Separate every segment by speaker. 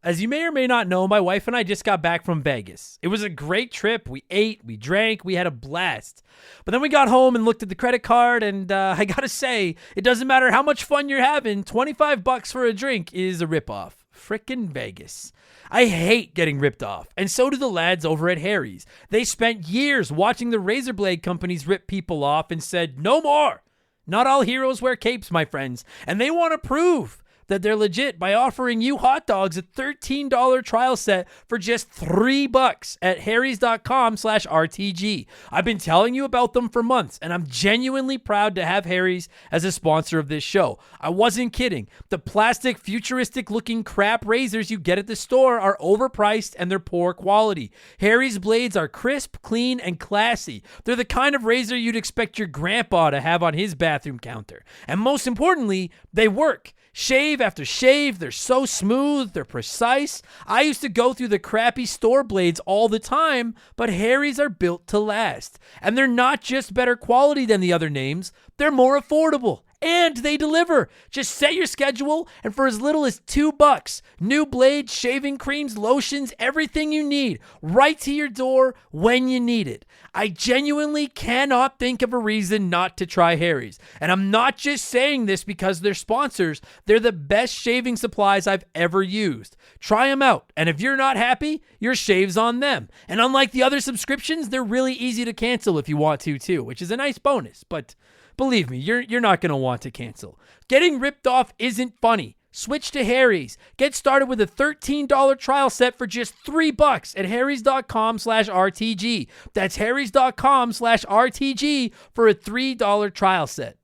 Speaker 1: As you may or may not know, my wife and I just got back from Vegas. It was a great trip. We ate, we drank, we had a blast. But then we got home and looked at the credit card, and I gotta say, it doesn't matter how much fun you're having, $25 for a drink is a ripoff. Frickin' Vegas. I hate getting ripped off, and so do the lads over at Harry's. They spent years watching the razor blade companies rip people off and said, no more. Not all heroes wear capes, my friends, and they want to prove that they're legit by offering you hot dogs a $13 trial set for just $3 at harrys.com/RTG. I've been telling you about them for months, and I'm genuinely proud to have Harry's as a sponsor of this show. I wasn't kidding. The plastic, futuristic-looking crap razors you get at the store are overpriced and they're poor quality. Harry's blades are crisp, clean, and classy. They're the kind of razor you'd expect your grandpa to have on his bathroom counter. And most importantly, they work. Shave after shave, they're so smooth, they're precise. I used to go through the crappy store blades all the time, but Harry's are built to last. And they're not just better quality than the other names, they're more affordable. And they deliver. Just set your schedule, and for as little as $2, new blades, shaving creams, lotions, everything you need, right to your door when you need it. I genuinely cannot think of a reason not to try Harry's. And I'm not just saying this because they're sponsors. They're the best shaving supplies I've ever used. Try them out, and if you're not happy, your shave's on them. And unlike the other subscriptions, they're really easy to cancel if you want to too, which is a nice bonus, but believe me, you're not going to want to cancel. Getting ripped off isn't funny. Switch to Harry's. Get started with a $13 trial set for just $3 at harrys.com/RTG. That's harrys.com/RTG for a $3 trial set.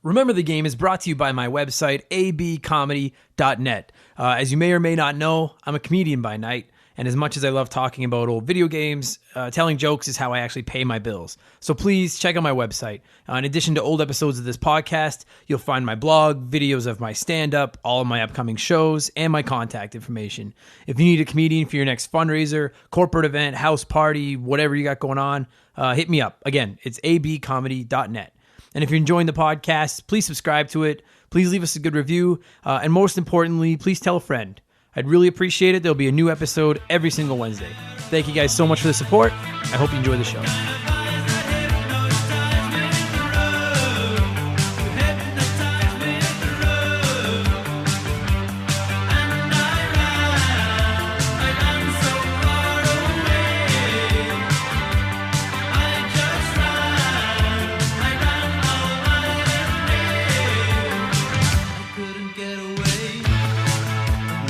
Speaker 1: Remember the Game is brought to you by my website, abcomedy.net. As you may or may not know, I'm a comedian by night. And as much as I love talking about old video games, telling jokes is how I actually pay my bills. So please check out my website. In addition to old episodes of this podcast, you'll find my blog, videos of my stand-up, all of my upcoming shows, and my contact information. If you need a comedian for your next fundraiser, corporate event, house party, whatever you got going on, hit me up. Again, it's abcomedy.net. And if you're enjoying the podcast, please subscribe to it. Please leave us a good review. And most importantly, please tell a friend. I'd really appreciate it. There'll be a new episode every single Wednesday. Thank you guys so much for the support. I hope you enjoy the show.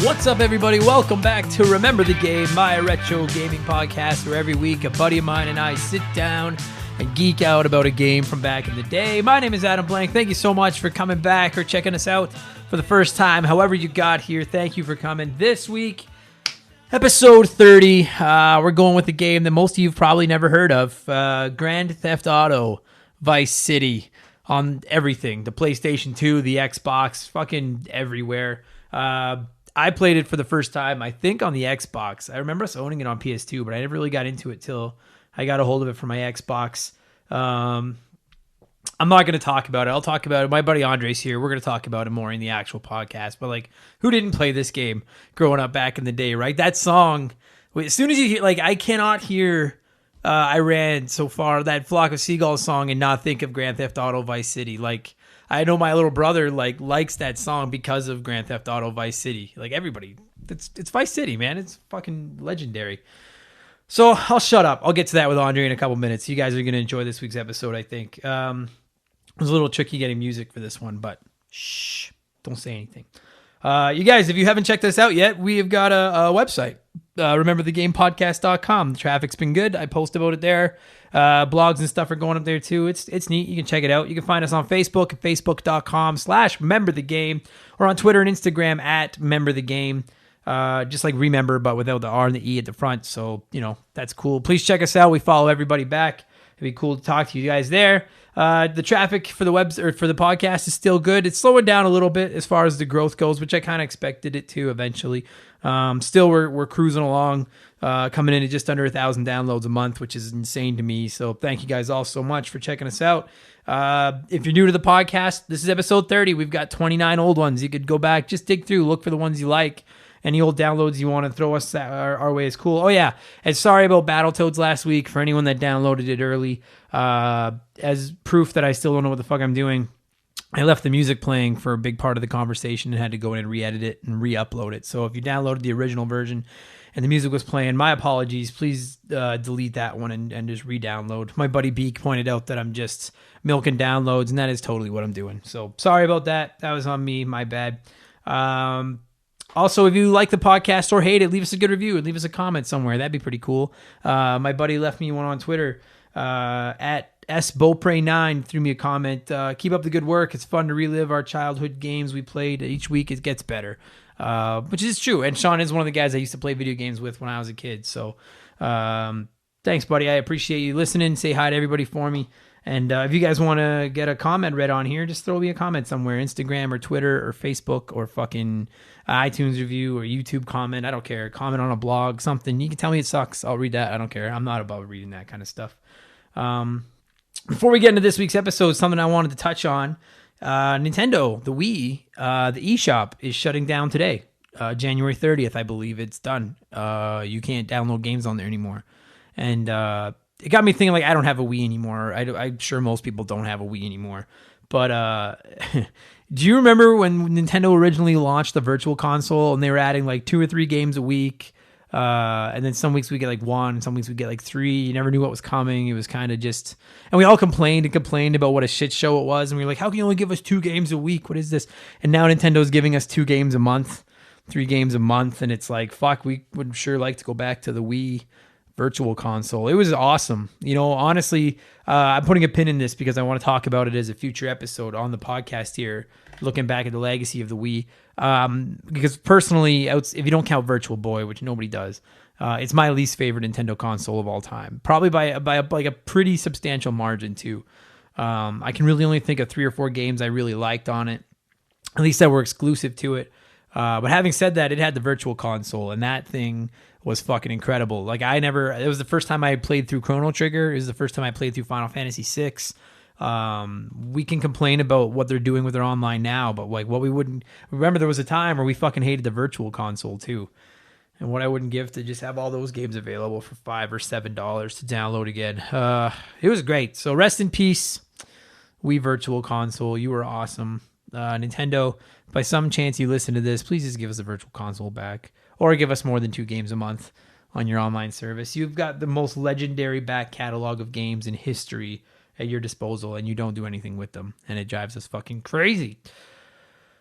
Speaker 1: What's up, everybody? Welcome back to Remember the Game, my retro gaming podcast, where every week a buddy of mine and I sit down and geek out about a game from back in the day. My name is Adam Blank. Thank you so much for coming back or checking us out for the first time. However you got here, thank you for coming. This week, episode 30, we're going with a game that most of you have probably never heard of, Grand Theft Auto Vice City, on everything. The PlayStation 2, the Xbox, fucking everywhere. I played it for the first time, I think, on the Xbox. I remember us owning it on PS2, but I never really got into it till I got a hold of it for my Xbox. I'm not going to talk about it. I'll talk about it. My buddy Andre's here. We're going to talk about it more in the actual podcast. But, like, who didn't play this game growing up back in the day, right? That song, as soon as you hear, like, I cannot hear I Ran So Far, that Flock of Seagulls song, and not think of Grand Theft Auto Vice City. Like, I know my little brother likes that song because of Grand Theft Auto Vice City. Like, everybody, it's Vice City, man. It's fucking legendary. So I'll shut up. I'll get to that with Andre in a couple minutes. You guys are going to enjoy this week's episode, I think. It was a little tricky getting music for this one, but shh, don't say anything. You guys, if you haven't checked us out yet, we have got a website, rememberthegamepodcast.com. The traffic's been good. I post about it there. Blogs and stuff are going up there too. It's neat. You can check it out. You can find us on Facebook at facebook.com/rememberthegame, or on Twitter and Instagram at memberthegame. Just like remember, but without the R and the E at the front. So, that's cool. Please check us out. We follow everybody back. It'd be cool to talk to you guys there. The traffic for the for the podcast is still good. It's slowing down a little bit as far as the growth goes, which I kind of expected it to eventually. Still, we're cruising along, coming in at just under 1,000 downloads a month, which is insane to me. So thank you guys all so much for checking us out. If you're new to the podcast, this is episode 30. We've got 29 old ones. You could go back, just dig through, look for the ones you like, Any old downloads you want to throw us our way is cool. Oh, yeah. And sorry about Battletoads last week for anyone that downloaded it early. As proof that I still don't know what the fuck I'm doing, I left the music playing for a big part of the conversation and had to go in and re-edit it and re-upload it. So if you downloaded the original version and the music was playing, my apologies. Please delete that one and just re-download. My buddy Beak pointed out that I'm just milking downloads, and that is totally what I'm doing. So sorry about that. That was on me. My bad. Also, if you like the podcast or hate it, leave us a good review and leave us a comment somewhere. That'd be pretty cool. My buddy left me one on Twitter at SBopre9, threw me a comment. Keep up the good work. It's fun to relive our childhood games we played. Each week it gets better, which is true. And Sean is one of the guys I used to play video games with when I was a kid. So thanks, buddy. I appreciate you listening. Say hi to everybody for me. And if you guys want to get a comment read on here, just throw me a comment somewhere. Instagram or Twitter or Facebook or fucking iTunes review or YouTube comment. I don't care. Comment on a blog, something. You can tell me it sucks. I'll read that. I don't care. I'm not above reading that kind of stuff. Before we get into this week's episode, something I wanted to touch on. Nintendo, the Wii, the eShop is shutting down today. January 30th, I believe it's done. You can't download games on there anymore. And it got me thinking, like, I don't have a Wii anymore. I'm sure most people don't have a Wii anymore. But do you remember when Nintendo originally launched the Virtual Console and they were adding like 2 or 3 games a week? And then some weeks we get like 1, some weeks we get like 3. You never knew what was coming. It was kind of just, and we all complained about what a shit show it was. And we were like, how can you only give us 2 games a week? What is this? And now Nintendo's giving us 2 games a month, 3 games a month. And it's like, fuck, we would sure like to go back to the Wii Virtual Console. It was awesome. You know, honestly, I'm putting a pin in this because I want to talk about it as a future episode on the podcast here, looking back at the legacy of the Wii. Because personally, if you don't count Virtual Boy, which nobody does, it's my least favorite Nintendo console of all time. Probably by like a pretty substantial margin too. I can really only think of 3 or 4 games I really liked on it, at least that were exclusive to it. But having said that, it had the Virtual Console, and that thing was fucking incredible. Like, it was the first time I played through Chrono Trigger. It was the first time I played through Final Fantasy VI. We can complain about what they're doing with their online now, but like, what we wouldn't remember, there was a time where we fucking hated the Virtual Console too, and what I wouldn't give to just have all those games available for $5 or $7 to download again. It was great. So rest in peace, Wii Virtual Console. You were awesome. Nintendo, by some chance you listen to this, please just give us a Virtual Console back, or give us more than 2 games a month on your online service. You've got the most legendary back catalog of games in history at your disposal, and you don't do anything with them, and it drives us fucking crazy.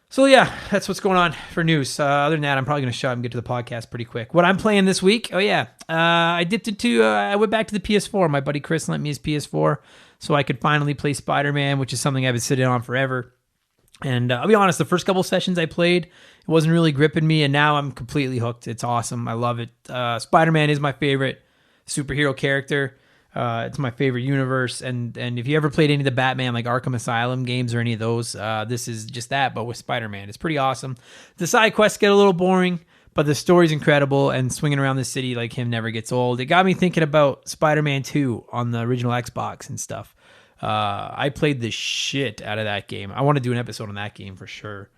Speaker 1: So yeah, that's what's going on for news. Other than that, I'm probably going to shut up and get to the podcast pretty quick. What I'm playing this week, I dipped into, I went back to the PS4. My buddy Chris lent me his PS4 so I could finally play Spider-Man, which is something I've been sitting on forever. And I'll be honest, the first couple sessions I played, it wasn't really gripping me, and now I'm completely hooked. It's awesome. I love it. Spider-Man is my favorite superhero character. It's my favorite universe. And if you ever played any of the Batman, like Arkham Asylum games or any of those, this is just that, but with Spider-Man. It's pretty awesome. The side quests get a little boring, but the story's incredible, and swinging around the city like him never gets old. It got me thinking about Spider-Man 2 on the original Xbox and stuff. I played the shit out of that game. I want to do an episode on that game for sure.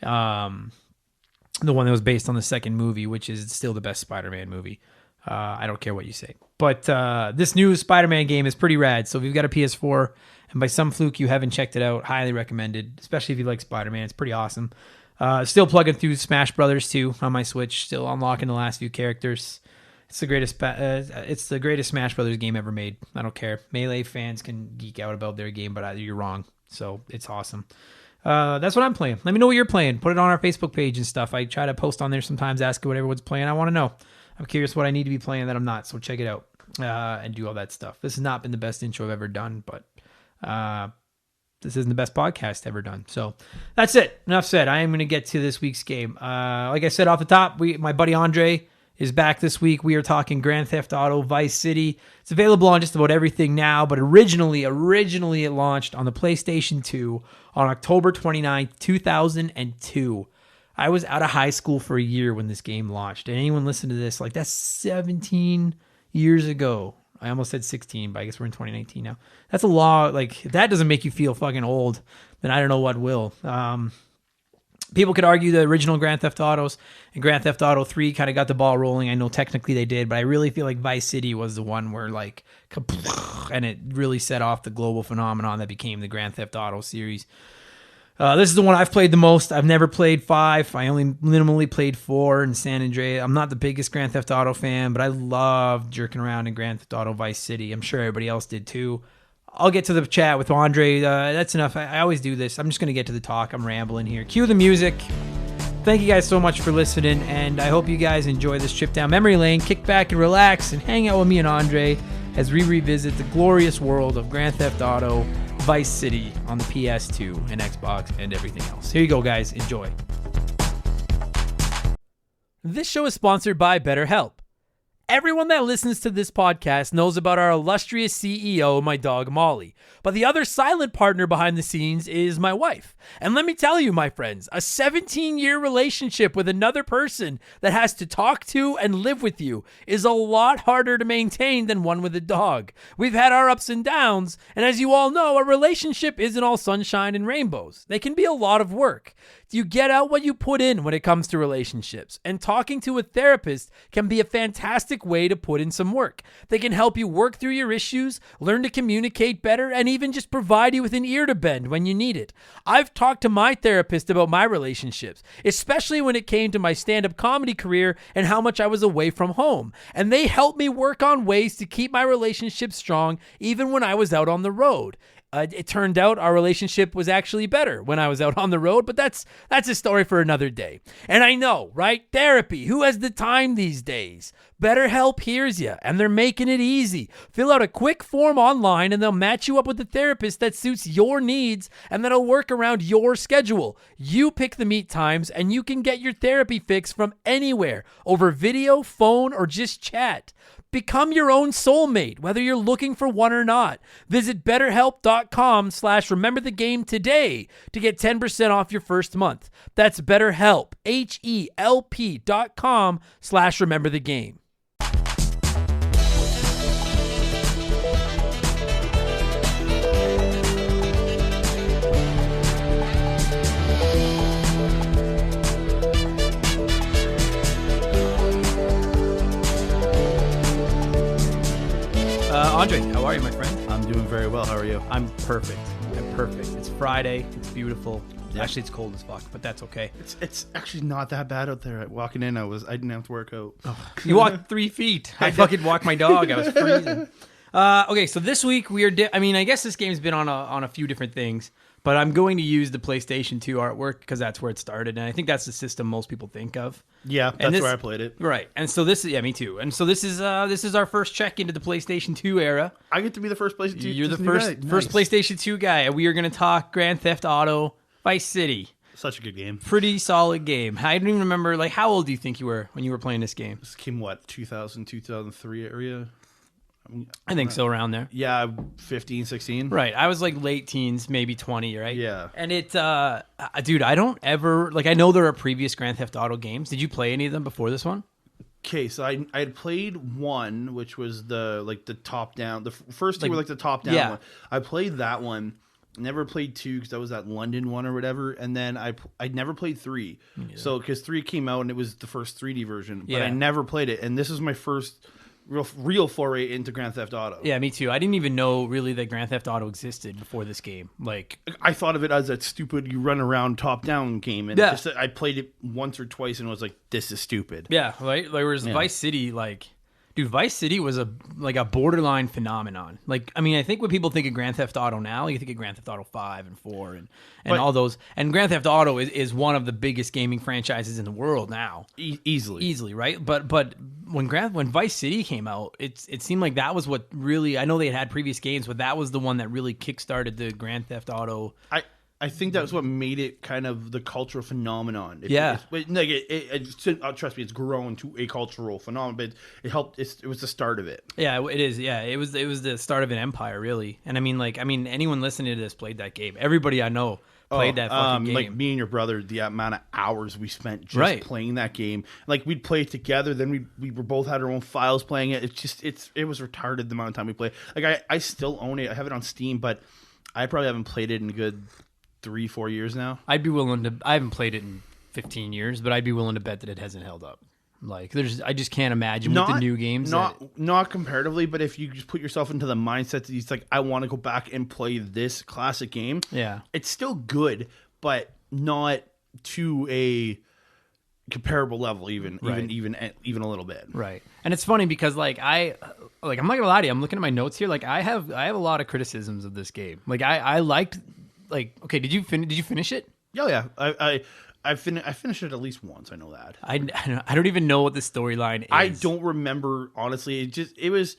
Speaker 1: The one that was based on the second movie, which is still the best Spider-Man movie. I don't care what you say. But this new Spider-Man game is pretty rad. So if you've got a PS4 and by some fluke you haven't checked it out, highly recommended, especially if you like Spider-Man. It's pretty awesome. Still plugging through Smash Brothers 2 on my Switch, still unlocking the last few characters. It's the greatest Smash Brothers game ever made. I don't care. Melee fans can geek out about their game, but you're wrong. So it's awesome. That's what I'm playing. Let me know what you're playing. Put it on our Facebook page and stuff. I try to post on there sometimes, ask what everyone's playing. I want to know. I'm curious what I need to be playing that I'm not. So check it out and do all that stuff. This has not been the best intro I've ever done, but this isn't the best podcast ever done. So that's it. Enough said. I am going to get to this week's game. Like I said off the top, my buddy Andre is back this week. We are talking Grand Theft Auto Vice City. It's available on just about everything now, but originally it launched on the PlayStation 2 on October 29th, 2002. I was out of high school for a year when this game launched. And anyone listen to this, like, that's 17 years ago. I almost said 16, but I guess we're in 2019 now. That's a lot. Like, if that doesn't make you feel fucking old, then I don't know what will. People could argue the original Grand Theft Autos and Grand Theft Auto 3 kind of got the ball rolling. I know technically they did, but I really feel like Vice City was the one where like, and it really set off the global phenomenon that became the Grand Theft Auto series. This is the one I've played the most. I've never played 5. I only minimally played 4 in San Andreas. I'm not the biggest Grand Theft Auto fan, but I love jerking around in Grand Theft Auto Vice City. I'm sure everybody else did too. I'll get to the chat with Andre. That's enough. I always do this. I'm just going to get to the talk. I'm rambling here. Cue the music. Thank you guys so much for listening, and I hope you guys enjoy this trip down memory lane. Kick back and relax and hang out with me and Andre as we revisit the glorious world of Grand Theft Auto Vice City on the PS2 and Xbox and everything else. Here you go, guys. Enjoy. This show is sponsored by BetterHelp. Everyone that listens to this podcast knows about our illustrious CEO, my dog Molly. But the other silent partner behind the scenes is my wife. And let me tell you, my friends, a 17-year relationship with another person that has to talk to and live with you is a lot harder to maintain than one with a dog. We've had our ups and downs, and as you all know, a relationship isn't all sunshine and rainbows. They can be a lot of work. You get out what you put in when it comes to relationships, and talking to a therapist can be a fantastic way to put in some work. They can help you work through your issues, learn to communicate better, and even just provide you with an ear to bend when you need it. I've talked to my therapist about my relationships, especially when it came to my stand-up comedy career and how much I was away from home, and they helped me work on ways to keep my relationship strong even when I was out on the road. It turned out our relationship was actually better when I was out on the road, but that's a story for another day. And I know, right? Therapy. Who has the time these days? BetterHelp hears you, and they're making it easy. Fill out a quick form online, and they'll match you up with a therapist that suits your needs and that'll work around your schedule. You pick the meet times, and you can get your therapy fix from anywhere, over video, phone, or just chat. Become your own soulmate, whether you're looking for one or not. Visit BetterHelp.com/rememberthegame today to get 10% off your first month. That's BetterHelp, HELP.com/rememberthegame. Andre, how are you, my friend?
Speaker 2: I'm doing very well. How are you?
Speaker 1: I'm perfect. It's Friday. It's beautiful. Yeah. Actually, it's cold as fuck, but that's okay.
Speaker 2: It's actually not that bad out there. Walking in, I didn't have to work out.
Speaker 1: Oh, you walked 3 feet. I fucking walked my dog. I was freezing. Okay, so this week we are. I guess this game's been on a few different things, but I'm going to use the PlayStation 2 artwork because that's where it started, and I think that's the system most people think of.
Speaker 2: Yeah, that's where I played it.
Speaker 1: Right, and so this is me too. And so this is our first check into the PlayStation 2 era.
Speaker 2: I get to be the first PlayStation 2.
Speaker 1: You're the first PlayStation 2 guy, and we are going to talk Grand Theft Auto Vice City.
Speaker 2: Such a good game.
Speaker 1: Pretty solid game. I don't even remember, like, how old do you think you were when you were playing this game?
Speaker 2: This came, 2000, 2003 area?
Speaker 1: I think so, around there.
Speaker 2: Yeah, 15, 16.
Speaker 1: Right. I was like late teens, maybe 20, right?
Speaker 2: Yeah.
Speaker 1: And dude, I don't ever, like, I know there are previous Grand Theft Auto games. Did you play any of them before this one?
Speaker 2: Okay, so I had played one, which was the top down. The first two were the top down one. I played that one. Never played 2 because that was that London one or whatever, and then I never played 3. So because 3 came out and it was the first 3D version, but I never played it, and this is my first real foray into Grand Theft Auto.
Speaker 1: Yeah, me too. I didn't even know really that Grand Theft Auto existed before this game. Like,
Speaker 2: I thought of it as that stupid you run around top down game, and I played it once or twice and was like, this is stupid.
Speaker 1: Yeah, right. Like, whereas Vice City, like. Dude, Vice City was a borderline phenomenon. Like, I mean, I think when people think of Grand Theft Auto now, you think of Grand Theft Auto 5 and 4 and all those. And Grand Theft Auto is one of the biggest gaming franchises in the world now. Easily, right? But when Vice City came out, it seemed like that was what really, I know they had previous games, but that was the one that really kickstarted the Grand Theft Auto.
Speaker 2: I think that's what made it kind of the cultural phenomenon. Trust me, it's grown to a cultural phenomenon, but it helped. It was the start of it.
Speaker 1: Yeah, it is. Yeah, it was the start of an empire, really. And I mean, anyone listening to this played that game. Everybody I know played that fucking game.
Speaker 2: Like me and your brother, the amount of hours we spent just playing that game. Like, we'd play it together, then we both had our own files playing it. It was retarded the amount of time we played. Like, I still own it. I have it on Steam, but I probably haven't played it in a good 3-4 years now.
Speaker 1: I'd be willing to. I haven't played it in 15 years, but I'd be willing to bet that it hasn't held up. Like, I just can't imagine with the new games.
Speaker 2: Not comparatively, but if you just put yourself into the mindset that it's like, I want to go back and play this classic game.
Speaker 1: Yeah,
Speaker 2: it's still good, but not to a comparable level, even a little bit.
Speaker 1: Right. And it's funny because I'm not gonna lie to you. I'm looking at my notes here. Like, I have a lot of criticisms of this game. Like, I liked. Like, okay, did you finish it?
Speaker 2: Oh yeah, I finished it at least once. I know that.
Speaker 1: I don't even know what the storyline is.
Speaker 2: I don't remember, honestly. It was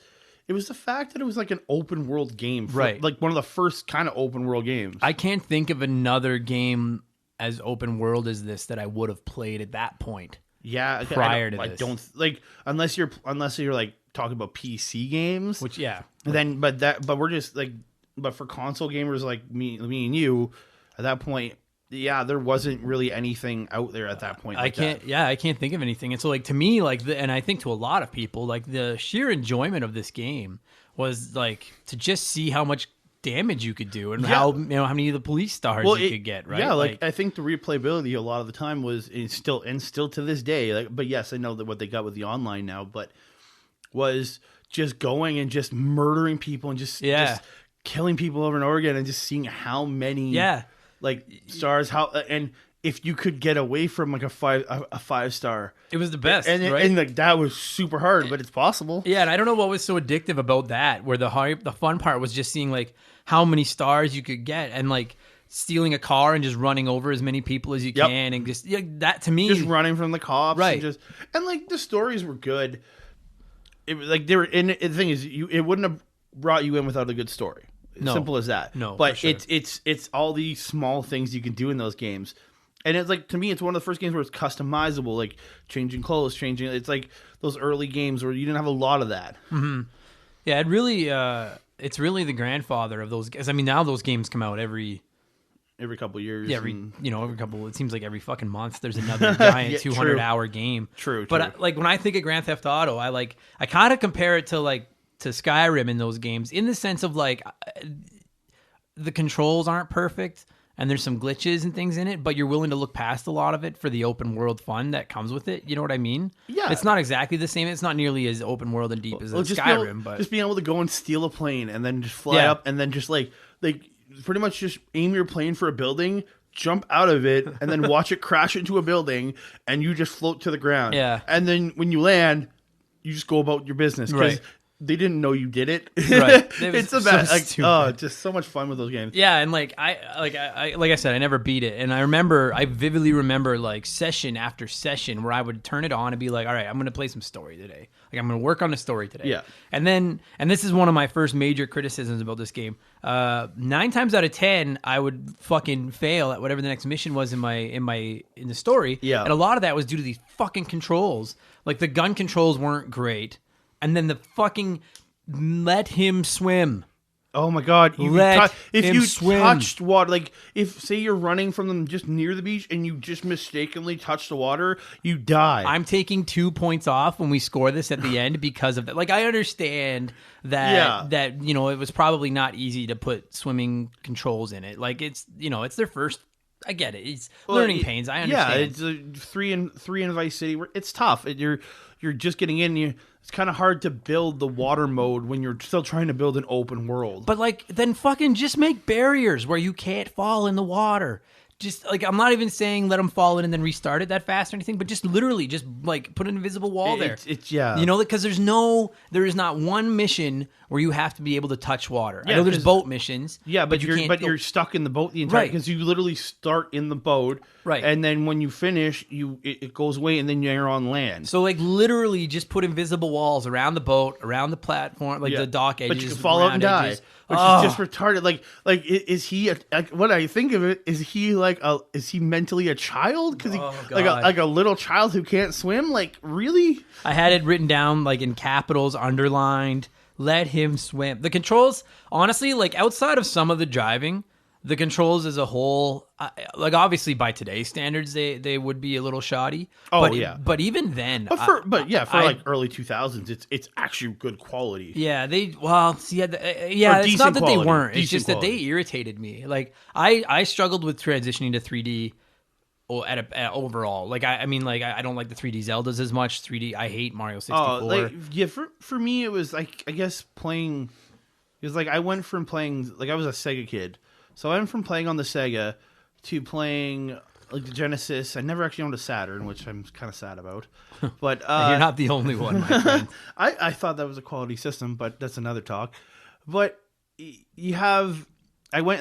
Speaker 2: the fact that it was like an open world game,
Speaker 1: right?
Speaker 2: Like one of the first kind of open world games.
Speaker 1: I can't think of another game as open world as this that I would have played at that point.
Speaker 2: Yeah,
Speaker 1: prior to this,
Speaker 2: I don't like unless you're like talking about PC games,
Speaker 1: which
Speaker 2: Then, but we're just like, but for console gamers like me and you, at that point. Yeah, there wasn't really anything out there at that point.
Speaker 1: I can't think of anything. And so, like, to me, like, and I think to a lot of people, like, the sheer enjoyment of this game was like to just see how much damage you could do and how many of the police stars you could get. Right?
Speaker 2: Yeah, like I think the replayability a lot of the time was still to this day. Like, but yes, I know that what they got with the online now, but was just going and just murdering people and just killing people over and over again and just seeing how many like stars, and if you could get away from like a 5-star,
Speaker 1: it was the best,
Speaker 2: and
Speaker 1: right?
Speaker 2: And like that was super hard, but it's possible.
Speaker 1: Yeah, and I don't know what was so addictive about that, where the fun part was just seeing like how many stars you could get, and like stealing a car and just running over as many people as you can, and just that to me,
Speaker 2: just running from the cops,
Speaker 1: right?
Speaker 2: And like the stories were good. It was like they were. And the thing is, it wouldn't have brought you in without a good story. Simple as that.
Speaker 1: No,
Speaker 2: but
Speaker 1: sure.
Speaker 2: it's all these small things you can do in those games, and it's like, to me, it's one of the first games where it's customizable, like changing clothes, It's like those early games where you didn't have a lot of that.
Speaker 1: Mm-hmm. Yeah, it's really the grandfather of those. Because I mean, now those games come out every
Speaker 2: couple of years.
Speaker 1: Yeah, every couple. It seems like every fucking month there's another giant 200-hour game.
Speaker 2: True.
Speaker 1: But like when I think of Grand Theft Auto, I kind of compare it to to Skyrim in those games, in the sense of like the controls aren't perfect and there's some glitches and things in it, but you're willing to look past a lot of it for the open world fun that comes with it. You know what I mean?
Speaker 2: Yeah.
Speaker 1: It's not exactly the same. It's not nearly as open world and deep as Skyrim, but
Speaker 2: just being able to go and steal a plane and then just fly up and then just like pretty much just aim your plane for a building, jump out of it, and then watch it crash into a building, and you just float to the ground.
Speaker 1: Yeah.
Speaker 2: And then when you land, you just go about your business.
Speaker 1: Right.
Speaker 2: They didn't know you did it.
Speaker 1: Right.
Speaker 2: It's the best. Just so much fun with those games.
Speaker 1: Yeah, and like I said, I never beat it, and I vividly remember like session after session where I would turn it on and be like, all right, I'm going to play some story today. Like, I'm going to work on the story today.
Speaker 2: Yeah.
Speaker 1: And this is one of my first major criticisms about this game. 9 times out of 10, I would fucking fail at whatever the next mission was in the story.
Speaker 2: Yeah.
Speaker 1: And a lot of that was due to these fucking controls. Like, the gun controls weren't great. And then the fucking let him swim.
Speaker 2: Oh my God!
Speaker 1: If you
Speaker 2: touched water, like if say you're running from them just near the beach and you just mistakenly touch the water, you die.
Speaker 1: I'm taking 2 points off when we score this at the end because of that. Like, I understand that it was probably not easy to put swimming controls in it. Like, it's it's their first. I get it. It's learning pains. I understand.
Speaker 2: Yeah, it's three in Vice City. It's tough. You're just getting in. It's kind of hard to build the water mode when you're still trying to build an open world.
Speaker 1: But like, then fucking just make barriers where you can't fall in the water. Just like, I'm not even saying let them fall in and then restart it that fast or anything, but just literally just like put an invisible wall there. Because there is not one mission where you have to be able to touch water. I know there's boat missions.
Speaker 2: Yeah, but you're stuck in the boat the entire, because you literally start in the boat,
Speaker 1: right?
Speaker 2: And then when you finish, it goes away, and then you're on land.
Speaker 1: So like literally just put invisible walls around the boat, around the platform, like the dock edges,
Speaker 2: but you can fall out and die. Which is just retarded. Like is he? What I think of it, is he mentally a child? Because like a little child who can't swim. Like, really?
Speaker 1: I had it written down like in capitals, underlined. Let him swim. The controls, honestly, like outside of some of the driving, The controls as a whole, like obviously by today's standards, they would be a little shoddy.
Speaker 2: Oh
Speaker 1: but,
Speaker 2: yeah,
Speaker 1: but even then,
Speaker 2: for like early 2000s, it's actually good quality.
Speaker 1: Yeah, it's not that
Speaker 2: quality,
Speaker 1: they weren't. It's just
Speaker 2: quality.
Speaker 1: that they irritated me. Like I struggled with transitioning to 3D. Overall, like I mean, like I don't like the 3D Zeldas as much. 3D, I hate Mario 64.
Speaker 2: For me, it was like I guess playing. It was like I went from playing like I was a Sega kid. So I went from playing on the Sega to playing like the Genesis. I never actually owned a Saturn, which I'm kind of sad about. But
Speaker 1: you're not the only one, my friend.
Speaker 2: I thought that was a quality system, but that's another talk. But you have, I went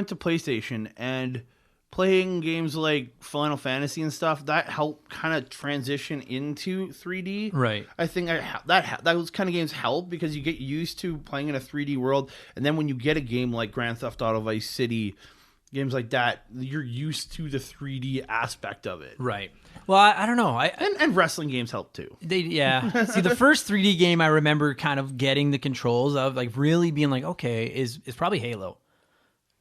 Speaker 2: to PlayStation and playing games like Final Fantasy and stuff that helped kind of transition into 3D.
Speaker 1: Right.
Speaker 2: I think that those kind of games help because you get used to playing in a 3D world, and then when you get a game like Grand Theft Auto Vice City, games like that, you're used to the 3D aspect of it.
Speaker 1: Right. Well, I don't know.
Speaker 2: And wrestling games help too.
Speaker 1: See, the first 3D game I remember kind of getting the controls of, like really being like, okay, is probably Halo.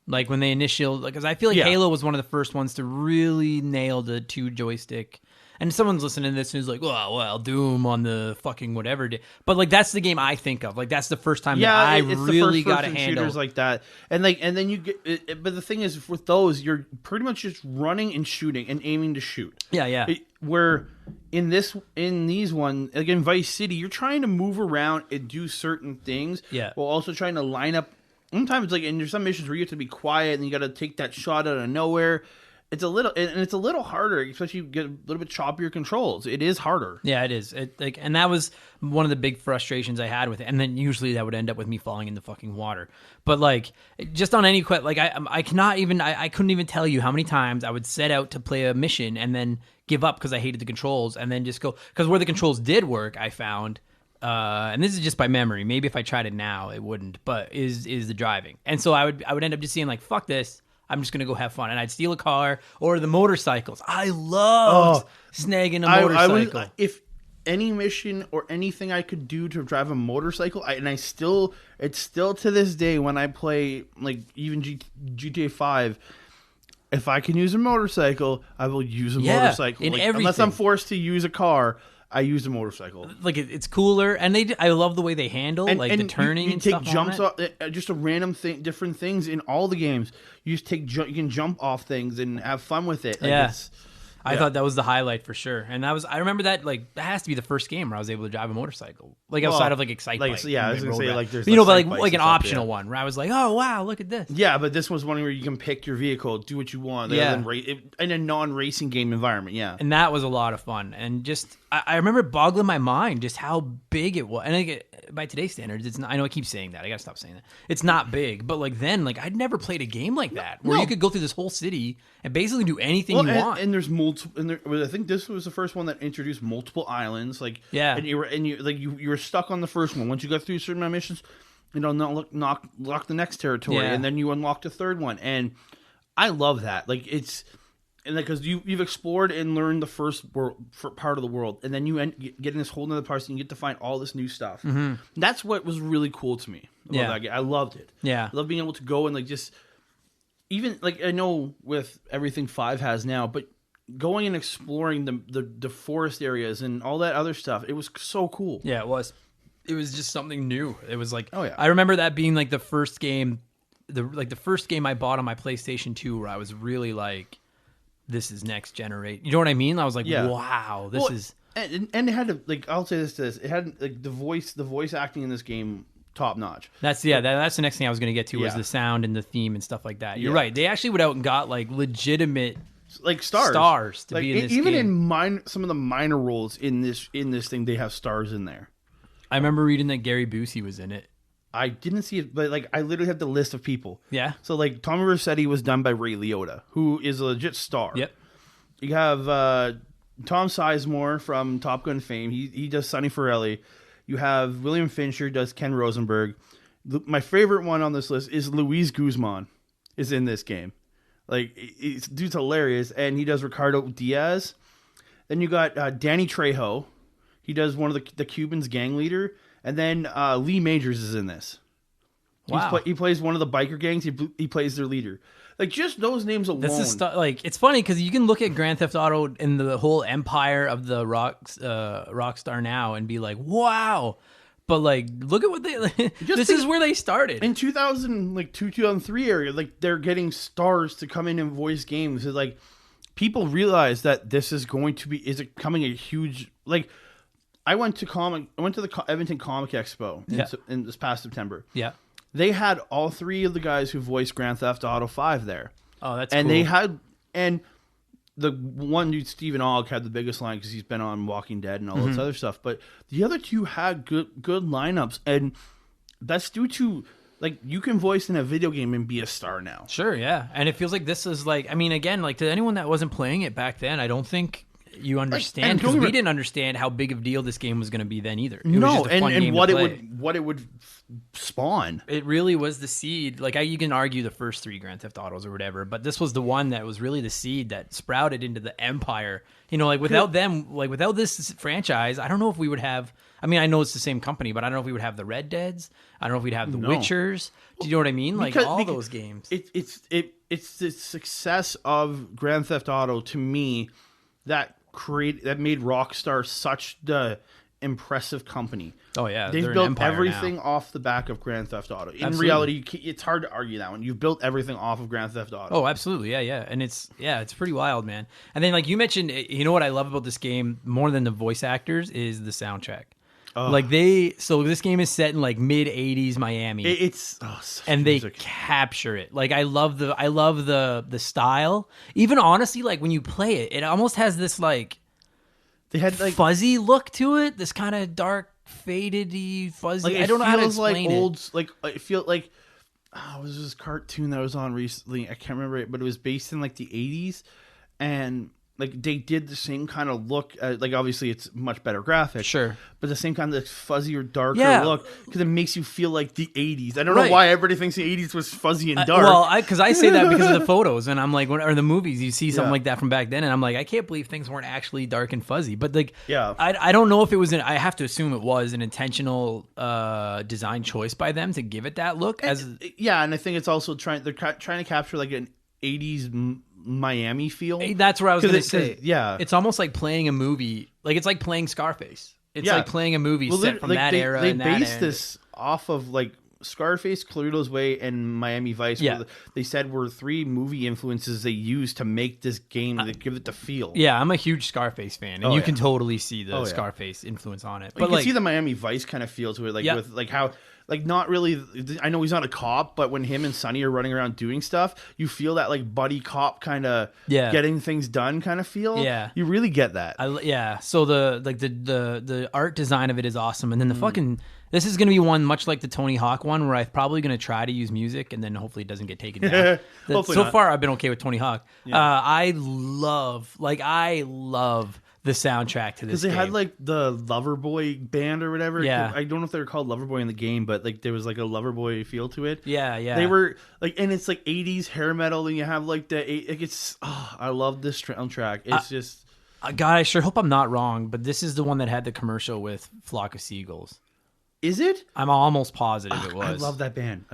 Speaker 1: Like when they because I feel like Halo was one of the first ones to really nail the 2 joystick. And someone's listening to this and is like, well, Doom on the fucking whatever. But like that's the game I think of. Like that's the first time that I really got a handle.
Speaker 2: Shooters like that, and then you get. But the thing is, with those, you're pretty much just running and shooting and aiming to shoot.
Speaker 1: Yeah.
Speaker 2: Where in these one, like in Vice City, you're trying to move around and do certain things.
Speaker 1: Yeah.
Speaker 2: While also trying to line up. Sometimes, like, and there's some missions where you have to be quiet and you got to take that shot out of nowhere. It's a little harder, especially you get a little bit choppier controls. It is harder.
Speaker 1: Yeah, it is. And that was one of the big frustrations I had with it. And then usually that would end up with me falling in the fucking water. But like, just on any like, I couldn't even tell you how many times I would set out to play a mission and then give up because I hated the controls, and then just go because where the controls did work, I found. And this is just by memory. Maybe if I tried it now, it wouldn't. But is the driving, and so I would end up just seeing like, fuck this. I'm just gonna go have fun, and I'd steal a car or the motorcycles. I loved snagging a motorcycle.
Speaker 2: If any mission or anything I could do to drive a motorcycle, it's still to this day when I play like even GTA 5. If I can use a motorcycle, I will use a motorcycle.
Speaker 1: In everything.
Speaker 2: Unless I'm forced to use a car. I use a motorcycle.
Speaker 1: Like it's cooler, and I love the way they handle the turning
Speaker 2: you
Speaker 1: and
Speaker 2: take
Speaker 1: stuff.
Speaker 2: Jumps off, just a random thing, different things in all the games. You just you can jump off things and have fun with it.
Speaker 1: I thought that was the highlight for sure, and I remember that like that has to be the first game where I was able to drive a motorcycle, like outside of like Excite Bike.
Speaker 2: Yeah, I was gonna say like there's
Speaker 1: but like an optional one where I was like, oh wow, look at this.
Speaker 2: Yeah, but this was one where you can pick your vehicle, do what you want, in a non-racing game environment. Yeah,
Speaker 1: and that was a lot of fun, and just I remember boggling my mind just how big it was, and by today's standards, it's not. I know I keep saying that. I gotta stop saying that. It's not big, but like then, like I'd never played a game like that where you could go through this whole city and basically do anything you want.
Speaker 2: And there's multiple. I think this was the first one that introduced multiple islands. Like and you were stuck on the first one. Once you got through certain amount of missions, unlock the next territory, and then you unlock the third one. And I love that. Like it's. And because you've explored and learned the first part of the world, and then you get in this whole other part, and you get to find all this new stuff. Mm-hmm. That's what was really cool to me about that game. I loved it.
Speaker 1: Yeah,
Speaker 2: I love being able to go and like just even like I know with everything 5 has now, but going and exploring the forest areas and all that other stuff, it was so cool.
Speaker 1: Yeah, it was. It was just something new. It was like
Speaker 2: I
Speaker 1: remember that being like the first game, the first game I bought on my PlayStation 2, where I was really like, this is next generation. You know what I mean? I was like, wow, this is.
Speaker 2: And it had to like. I'll say this: it had like the voice acting in this game top notch.
Speaker 1: That's the next thing I was going to get to was the sound and the theme and stuff like that. You're right. They actually went out and got like legitimate
Speaker 2: like stars
Speaker 1: to be in this
Speaker 2: even
Speaker 1: game.
Speaker 2: in some of the minor roles in this thing, they have stars in there.
Speaker 1: I remember reading that Gary Busey was in it.
Speaker 2: I didn't see it, but like I literally have the list of people.
Speaker 1: Yeah.
Speaker 2: So like Tommy Vercetti was done by Ray Liotta, who is a legit star.
Speaker 1: Yep.
Speaker 2: You have Tom Sizemore from Top Gun fame. He does Sonny Forelli. You have William Fincher does Ken Rosenberg. My favorite one on this list is Luis Guzman is in this game. Like dude's hilarious, and he does Ricardo Diaz. Then you got Danny Trejo. He does one of the Cubans' gang leader. And then Lee Majors is in this.
Speaker 1: Wow.
Speaker 2: He plays one of the biker gangs. He plays their leader. Like just those names alone.
Speaker 1: This is like it's funny because you can look at Grand Theft Auto and the whole empire of the Rockstar now and be like, wow. But like, look at what they. This is where they started
Speaker 2: in 2003 area. Like they're getting stars to come in and voice games. It's like people realize that this is going to be becoming a huge like. I went to the Edmonton Comic Expo in this past September.
Speaker 1: Yeah.
Speaker 2: They had all three of the guys who voiced Grand Theft Auto 5 there.
Speaker 1: Oh, that's
Speaker 2: and
Speaker 1: cool.
Speaker 2: they had the one dude, Stephen Ogg, had the biggest line because he's been on Walking Dead and all this other stuff. But the other two had good lineups, and that's due to like you can voice in a video game and be a star now.
Speaker 1: Sure, yeah, and it feels like this is like I mean, again, like to anyone that wasn't playing it back then, I don't think you understand because we didn't understand how big of a deal this game was going to be then either. It was just a fun game
Speaker 2: what
Speaker 1: to
Speaker 2: it
Speaker 1: play.
Speaker 2: what it would spawn.
Speaker 1: It really was the seed. Like you can argue the first three Grand Theft Autos or whatever, but this was the one that was really the seed that sprouted into the empire. You know, like without them, like without this franchise, I don't know if we would have. I mean, I know it's the same company, but I don't know if we would have the Red Deads. I don't know if we'd have the Witchers. Do you know what I mean? Like all those games.
Speaker 2: It's the success of Grand Theft Auto to me that made Rockstar such the impressive company.
Speaker 1: Oh yeah,
Speaker 2: they've built everything off the back of Grand Theft Auto. In reality, it's hard to argue that one. You've built everything off of Grand Theft Auto.
Speaker 1: Oh, absolutely, yeah, and it's pretty wild, man. And then like you mentioned, you know what I love about this game more than the voice actors is the soundtrack. Like this game is set in like mid '80s Miami. And they capture it. Like I love the style. Even honestly, like when you play it, it almost has this like they had like fuzzy look to it. This kind of dark, faded-y, fuzzy.
Speaker 2: Like,
Speaker 1: I don't know how to explain it.
Speaker 2: Like I feel like it was this cartoon that was on recently. I can't remember it, but it was based in like the '80s, and like they did the same kind of look. Like obviously it's much better graphics,
Speaker 1: sure,
Speaker 2: but the same kind of fuzzier, darker look because it makes you feel like the '80s. I don't know why everybody thinks the '80s was fuzzy and dark.
Speaker 1: Well, because I say that because of the photos, and I'm like, or the movies, you see something like that from back then, and I'm like, I can't believe things weren't actually dark and fuzzy. But like, I don't know if it was. I have to assume it was an intentional design choice by them to give it that look. And
Speaker 2: I think it's also trying to capture like an '80s Miami feel.
Speaker 1: That's what I was going to say.
Speaker 2: Yeah,
Speaker 1: it's almost like playing a movie. Like it's like playing Scarface. It's like playing a movie set from that era. They based
Speaker 2: this off of like Scarface, Carlito's Way, and Miami Vice.
Speaker 1: Yeah,
Speaker 2: they said were three movie influences they used to make this game to give it the feel.
Speaker 1: Yeah, I'm a huge Scarface fan, and you can totally see the Scarface influence on it.
Speaker 2: But you can see the Miami Vice kind of feel to it, like with like how. Like not really. I know he's not a cop, but when him and Sonny are running around doing stuff, you feel that like buddy cop kind of getting things done kind of feel. Yeah, you really get that.
Speaker 1: So the art design of it is awesome, and then the fucking this is going to be one much like the Tony Hawk one where I'm probably going to try to use music, and then hopefully it doesn't get taken down. So far, I've been okay with Tony Hawk. Yeah. I love the soundtrack to this game.
Speaker 2: Because they had like the Loverboy band or whatever. Yeah. I don't know if they were called Loverboy in the game, but like there was like a Loverboy feel to it.
Speaker 1: Yeah.
Speaker 2: They were like, and it's like 80s hair metal, and you have like I love this soundtrack. It's just.
Speaker 1: God, I sure hope I'm not wrong, but this is the one that had the commercial with Flock of Seagulls.
Speaker 2: Is it?
Speaker 1: I'm almost positive it was.
Speaker 2: I love that band.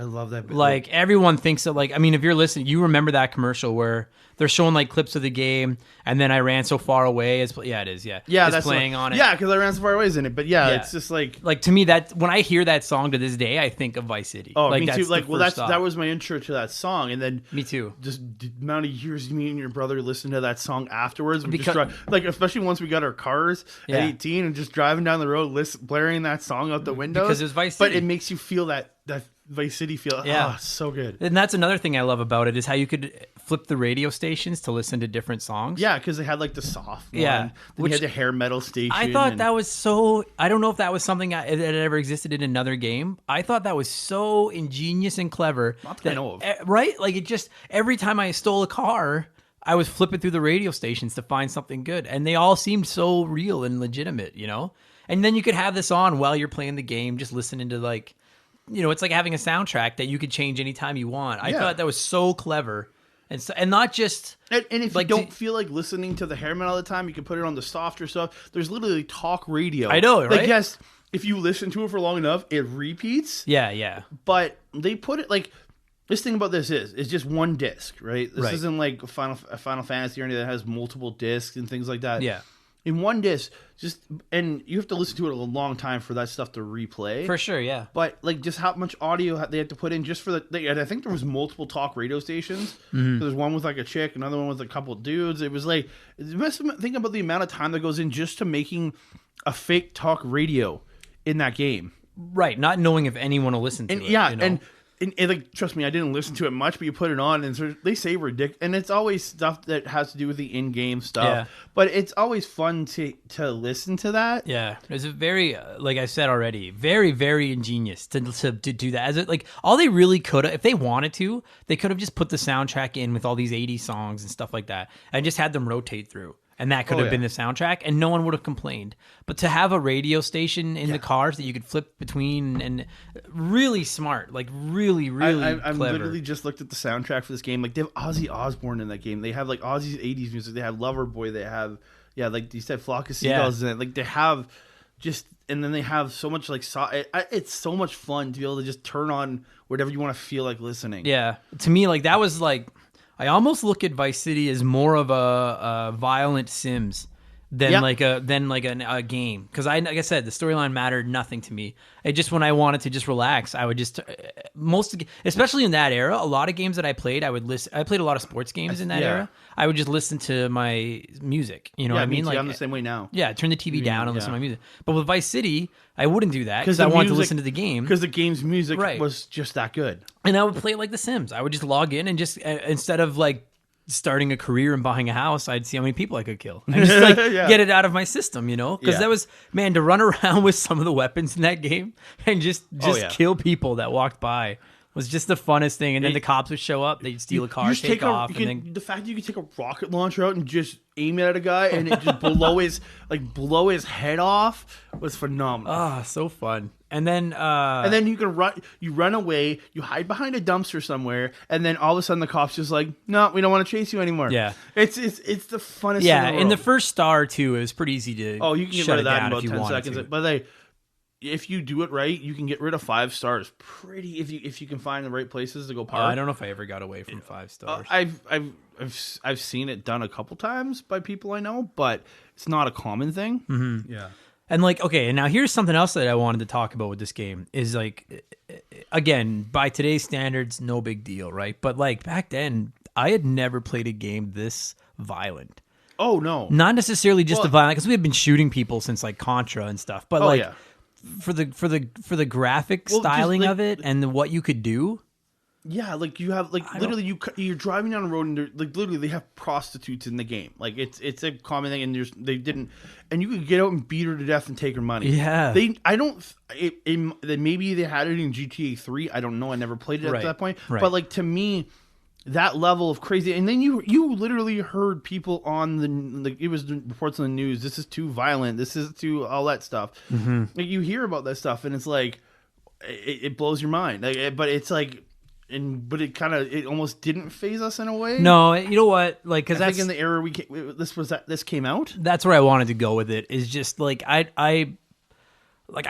Speaker 1: Like everyone thinks that. Like I mean, if you're listening, you remember that commercial where they're showing like clips of the game, and then I ran so far away. It is. Yeah,
Speaker 2: that's
Speaker 1: playing on it.
Speaker 2: Yeah, because I ran so far away, isn't it? But it's just like
Speaker 1: to me that when I hear that song to this day, I think of Vice City.
Speaker 2: Oh, like, me too. Like that was my intro to that song, and then
Speaker 1: me too.
Speaker 2: Just the amount of years me and your brother listened to that song afterwards. Like especially once we got our cars at 18 and just driving down the road, blaring that song out the window
Speaker 1: because it's Vice City.
Speaker 2: But it makes you feel that Vice City feel. Yeah, so good.
Speaker 1: And that's another thing I love about it is how you could flip the radio stations to listen to different songs.
Speaker 2: Yeah, because they had like the soft one. Yeah, then you had the hair metal station.
Speaker 1: I thought that was so. I don't know if that was something that ever existed in another game. I thought that was so ingenious and clever.
Speaker 2: Not that I know of.
Speaker 1: Right? Like it just every time I stole a car, I was flipping through the radio stations to find something good, and they all seemed so real and legitimate, you know. And then you could have this on while you're playing the game, just listening to like, you know, it's like having a soundtrack that you could change anytime you want. I thought that was so clever, and not just.
Speaker 2: And if like, you don't feel like listening to the hair metal all the time, you can put it on the softer stuff. There's literally talk radio.
Speaker 1: I know, right?
Speaker 2: Like yes, if you listen to it for long enough, it repeats.
Speaker 1: Yeah.
Speaker 2: But they put it like. this thing about this is it's just one disc, right? This
Speaker 1: Right.
Speaker 2: isn't like a Final Fantasy or anything that has multiple discs and things like that.
Speaker 1: Yeah.
Speaker 2: In one disc, and you have to listen to it a long time for that stuff to replay.
Speaker 1: For sure, yeah.
Speaker 2: But like just how much audio they had to put in just for and I think there was multiple talk radio stations. There's one with like a chick, another one with a couple of dudes. It was like, think about the amount of time that goes in just to making a fake talk radio in that game.
Speaker 1: Right, not knowing if anyone will listen to it.
Speaker 2: Yeah,
Speaker 1: you know?
Speaker 2: and like, trust me, I didn't listen to it much, but you put it on, and they say ridiculous, and it's always stuff that has to do with the in-game stuff.
Speaker 1: Yeah.
Speaker 2: But it's always fun to listen to that.
Speaker 1: Yeah, it's a very, like I said already, very, very ingenious to do that. As it, like, all they really could have, if they wanted to, they could have just put the soundtrack in with all these 80s songs and stuff like that, and just had them rotate through. And that could have been the soundtrack, and no one would have complained. But to have a radio station in the cars that you could flip between, and really smart, like really, really
Speaker 2: I'm
Speaker 1: clever.
Speaker 2: literally just looked at the soundtrack for this game. Like, they have Ozzy Osbourne in that game. They have like Ozzy's 80s music. They have Loverboy. They have, like you said, Flock of Seagulls in it. Like, they have and then they have so much like it's so much fun to be able to just turn on whatever you want to feel like listening.
Speaker 1: Yeah, to me, like that was like, I almost look at Vice City as more of a violent Sims than like a game, because like I said, the storyline mattered nothing to me. It just, when I wanted to just relax, I would just especially in that era, a lot of games that I played, I would listen. I played a lot of sports games in that era. I would just listen to my music. You know what I mean?
Speaker 2: Like, I'm the same way now.
Speaker 1: Yeah, turn the TV down and listen to my music. But with Vice City, I wouldn't do that because I wanted to listen to the game.
Speaker 2: Because the game's music was just that good.
Speaker 1: And I would play it like The Sims. I would just log in and just, instead of like starting a career and buying a house, I'd see how many people I could kill and just like get it out of my system, you know? Because that was, man, to run around with some of the weapons in that game and just kill people that walked by was just the funnest thing. And then the cops would show up, they'd steal a car, take off.
Speaker 2: The fact that you could take a rocket launcher out and just aim it at a guy and it just blow his head off was phenomenal.
Speaker 1: Ah, so fun. And then
Speaker 2: you can run away, you hide behind a dumpster somewhere, and then all of a sudden the cops just like, no, we don't want to chase you anymore.
Speaker 1: Yeah,
Speaker 2: it's the funnest.
Speaker 1: Yeah,
Speaker 2: thing in the world.
Speaker 1: In the first star too, it was pretty easy to.
Speaker 2: Oh, you can get rid of that in about 10 seconds.
Speaker 1: To.
Speaker 2: But if you do it right, you can get rid of 5 stars pretty if you can find the right places to go park.
Speaker 1: I don't know if I ever got away from 5 stars.
Speaker 2: I've seen it done a couple times by people I know, but it's not a common thing.
Speaker 1: Mm-hmm. Yeah. And like, okay, and now here's something else that I wanted to talk about with this game is like, again, by today's standards, no big deal, right? But like back then, I had never played a game this violent.
Speaker 2: Oh no,
Speaker 1: not necessarily just the violent, because we had been shooting people since like Contra and stuff, but for the graphic styling of it and what you could do.
Speaker 2: Yeah, like you have literally you're driving down the road and like literally they have prostitutes in the game. Like it's a common thing, and and you could get out and beat her to death and take her money.
Speaker 1: Yeah,
Speaker 2: maybe they had it in GTA 3. I don't know. I never played it at that point.
Speaker 1: Right.
Speaker 2: But like to me, that level of crazy, and then you literally heard people on it was reports on the news. This is too violent. This is too all that stuff. Mm-hmm. Like you hear about that stuff, and it's like it blows your mind. But it's like. But it almost didn't phase us in a way.
Speaker 1: No, you know what? Like, because that's
Speaker 2: in the era this came out.
Speaker 1: That's where I wanted to go with it. Is just like I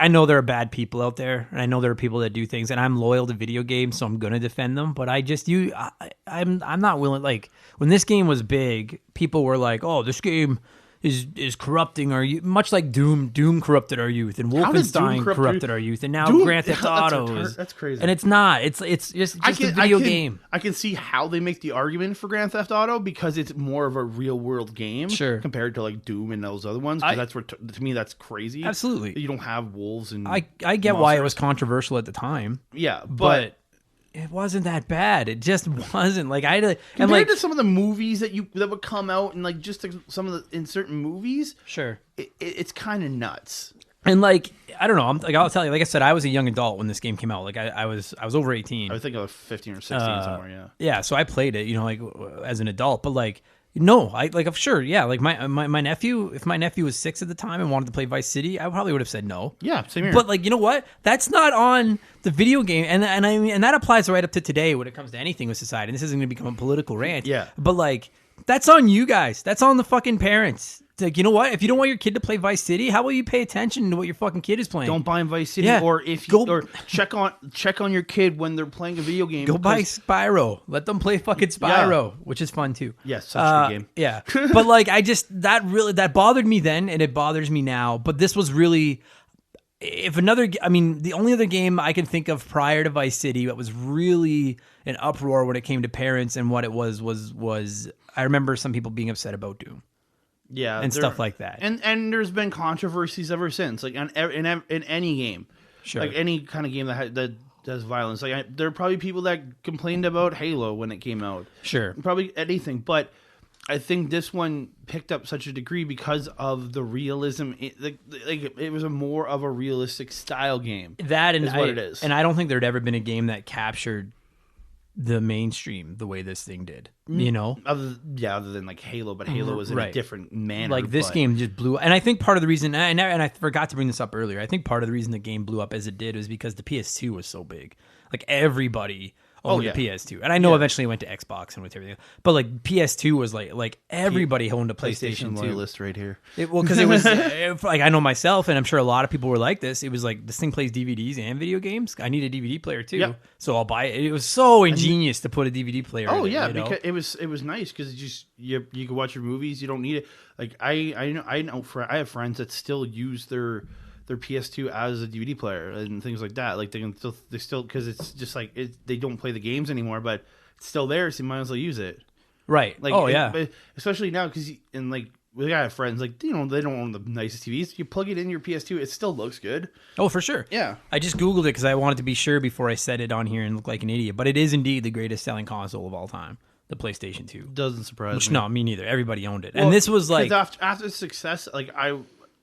Speaker 1: know there are bad people out there, and I know there are people that do things, and I'm loyal to video games, so I'm gonna defend them. But I'm not willing. Like when this game was big, people were like, "Oh, this game is corrupting our youth," much like Doom corrupted our youth, and Wolfenstein corrupted our youth, and now Grand Theft Auto
Speaker 2: that's crazy.
Speaker 1: And it's not. It's just a video game.
Speaker 2: I can see how they make the argument for Grand Theft Auto because it's more of a real world game,
Speaker 1: sure,
Speaker 2: compared to like Doom and those other ones. That's where to me that's crazy.
Speaker 1: Absolutely,
Speaker 2: you don't have wolves and
Speaker 1: I get why it was controversial at the time.
Speaker 2: Yeah,
Speaker 1: but it wasn't that bad. It just wasn't. Like
Speaker 2: compared to some of the movies that would come out, and like just some of the in certain movies,
Speaker 1: sure,
Speaker 2: it's kind of nuts.
Speaker 1: And like I don't know, I'll tell you. Like I said, I was a young adult when this game came out. Like I was over 18.
Speaker 2: I think I was 15 or 16 somewhere. Yeah.
Speaker 1: Yeah. So I played it, like as an adult, but like. No, sure, yeah. Like my nephew, if my nephew was 6 at the time and wanted to play Vice City, I probably would have said no.
Speaker 2: Yeah, same here.
Speaker 1: But like, you know what? That's not on the video game, and I mean, and that applies right up to today when it comes to anything with society. And this isn't going to become a political rant.
Speaker 2: Yeah.
Speaker 1: But like, that's on you guys. That's on the fucking parents. like, you know what? If you don't want your kid to play Vice City, how will you pay attention to what your fucking kid is playing?
Speaker 2: Don't buy him Vice City, or if check on your kid when they're playing a video game.
Speaker 1: Go buy Spyro. Let them play fucking Spyro, which is fun too.
Speaker 2: Yes, such a good game.
Speaker 1: Yeah, but like that bothered me then, and it bothers me now. But this was really, the only other game I can think of prior to Vice City that was really an uproar when it came to parents and what it was I remember some people being upset about Doom.
Speaker 2: Yeah,
Speaker 1: and stuff like that.
Speaker 2: And there's been controversies ever since, like in any game,
Speaker 1: sure,
Speaker 2: like any kind of game that does violence. Like there are probably people that complained about Halo when it came out.
Speaker 1: Sure,
Speaker 2: probably anything, but I think this one picked up such a degree because of the realism. It was more of a realistic style game.
Speaker 1: That is
Speaker 2: what it is.
Speaker 1: And I don't think there'd ever been a game that captured the mainstream the way this thing did. You know,
Speaker 2: other than like Halo, but Halo was in a different manner.
Speaker 1: Like this game just blew, and I think part of the reason, and I forgot to bring this up earlier, I think part of the reason the game blew up as it did was because the PS2 was so big. Like everybody owned the PS2, and I know eventually it went to Xbox and with everything, but like PS2 was like everybody owned a PlayStation 2.
Speaker 2: Loyalist right here.
Speaker 1: Because it was like, I know myself, and I'm sure a lot of people were like this. It was like, this thing plays DVDs and video games. I need a DVD player too, so I'll buy it. It was so ingenious to put a DVD player.
Speaker 2: Oh
Speaker 1: in
Speaker 2: yeah,
Speaker 1: it, you know?
Speaker 2: because it was nice because you can watch your movies. You don't need it. Like I have friends that still use their PS2 as a DVD player and things like that. Like they still because it's just like they don't play the games anymore, but it's still there, so you might as well use it.
Speaker 1: Right.
Speaker 2: Like, but especially now because we have friends like they don't own the nicest TVs. You plug it in your PS2, it still looks good.
Speaker 1: Oh, for sure.
Speaker 2: Yeah.
Speaker 1: I just Googled it because I wanted to be sure before I said it on here and look like an idiot. But it is indeed the greatest selling console of all time, the PlayStation 2.
Speaker 2: Doesn't surprise me.
Speaker 1: No, me neither. Everybody owned it, and this was like
Speaker 2: after success. Like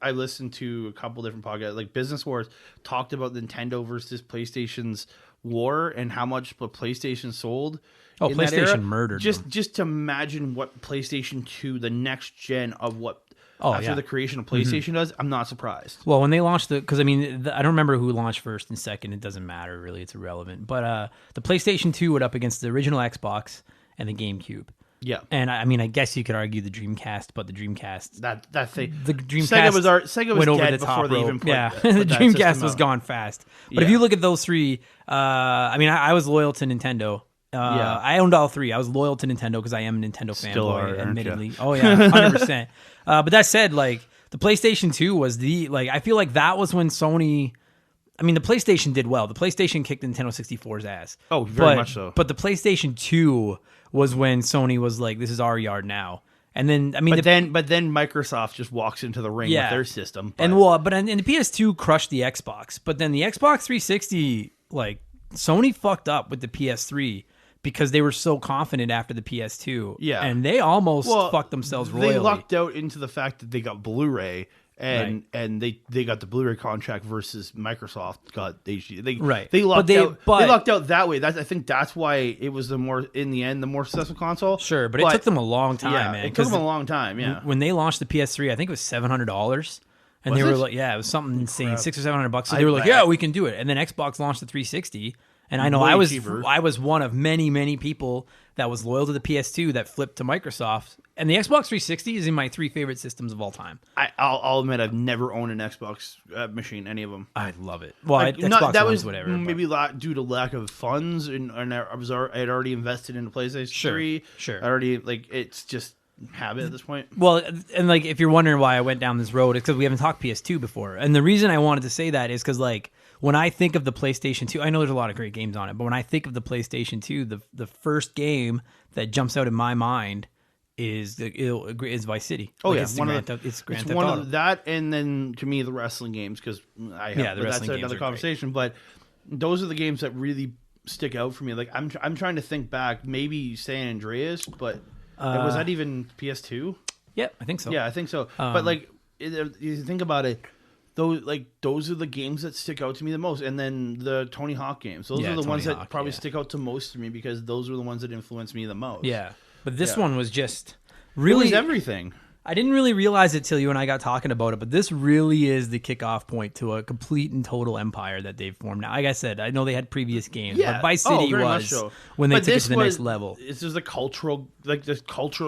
Speaker 2: I listened to a couple different podcasts, like Business Wars, talked about Nintendo versus PlayStation's war and how much PlayStation sold.
Speaker 1: Oh, PlayStation murdered them.
Speaker 2: Just to imagine what PlayStation 2, the next gen of what after the creation of PlayStation does, I'm not surprised.
Speaker 1: Well, when they launched because I don't remember who launched first and second. It doesn't matter really; it's irrelevant. But the PlayStation 2 went up against the original Xbox and the GameCube.
Speaker 2: Yeah,
Speaker 1: and I guess you could argue the Dreamcast, but the Dreamcast
Speaker 2: that thing,
Speaker 1: the Dreamcast
Speaker 2: Sega was
Speaker 1: went
Speaker 2: dead
Speaker 1: over the
Speaker 2: before
Speaker 1: top
Speaker 2: they
Speaker 1: rope.
Speaker 2: even put
Speaker 1: the Dreamcast was gone fast. But if you look at those three, I was loyal to Nintendo. I owned all three. I was loyal to Nintendo because I am a Nintendo fanboy, admittedly. Oh yeah, 100%. But that said, like the PlayStation 2 was I feel like that was when Sony. I mean, the PlayStation did well. The PlayStation kicked Nintendo 64's ass.
Speaker 2: Oh, very much so.
Speaker 1: But the PlayStation 2 was when Sony was like, "This is our yard now." And then,
Speaker 2: but then Microsoft just walks into the ring with their system.
Speaker 1: But the PS2 crushed the Xbox. But then the Xbox 360, like Sony fucked up with the PS3 because they were so confident after the PS2. Yeah, and they almost fucked themselves royally.
Speaker 2: They lucked out into the fact that they got Blu-ray. And they got the Blu-ray contract versus Microsoft got HD. They lucked out that way. I think that's why it was the more successful console.
Speaker 1: Sure, but it took them a long time, man.
Speaker 2: It took them a long time. Yeah,
Speaker 1: when they launched the PS3, I think it was $700, and they were like, it was something insane, $600 or $700. So they were like, we can do it. And then Xbox launched the 360. And I know I was one of many people that was loyal to the PS2 that flipped to Microsoft. And the Xbox 360 is in my 3 favorite systems of all time.
Speaker 2: I'll admit I've never owned an Xbox machine, any of them.
Speaker 1: I love it. Well, Xbox was whatever.
Speaker 2: Maybe due to lack of funds, and I had already invested in the PlayStation 3.
Speaker 1: Sure.
Speaker 2: I already it's just habit at this point.
Speaker 1: Well, and like if you're wondering why I went down this road, it's because we haven't talked PS2 before. And the reason I wanted to say that is because like when I think of the PlayStation 2, I know there's a lot of great games on it, but when I think of the PlayStation 2, the first game that jumps out in my mind is Vice City.
Speaker 2: Oh
Speaker 1: like
Speaker 2: yeah,
Speaker 1: it's Grand Theft
Speaker 2: one
Speaker 1: Auto.
Speaker 2: of that, and then to me the wrestling games because that's another conversation. Great. But those are the games that really stick out for me. Like I'm trying to think back, maybe San Andreas, but was that even PS2?
Speaker 1: Yeah, I think so.
Speaker 2: Yeah, I think so. But like you think about it. Those are the games that stick out to me the most, and then the Tony Hawk games. Those are the ones that probably stick out to most to me because those are the ones that influenced me the most.
Speaker 1: Yeah, but this one was just really
Speaker 2: it was everything.
Speaker 1: I didn't really realize it till you and I got talking about it, but this really is the kickoff point to a complete and total empire that they've formed now. Like I said, I know they had previous games, but Vice City was when they took it to the next level.
Speaker 2: This is the cultural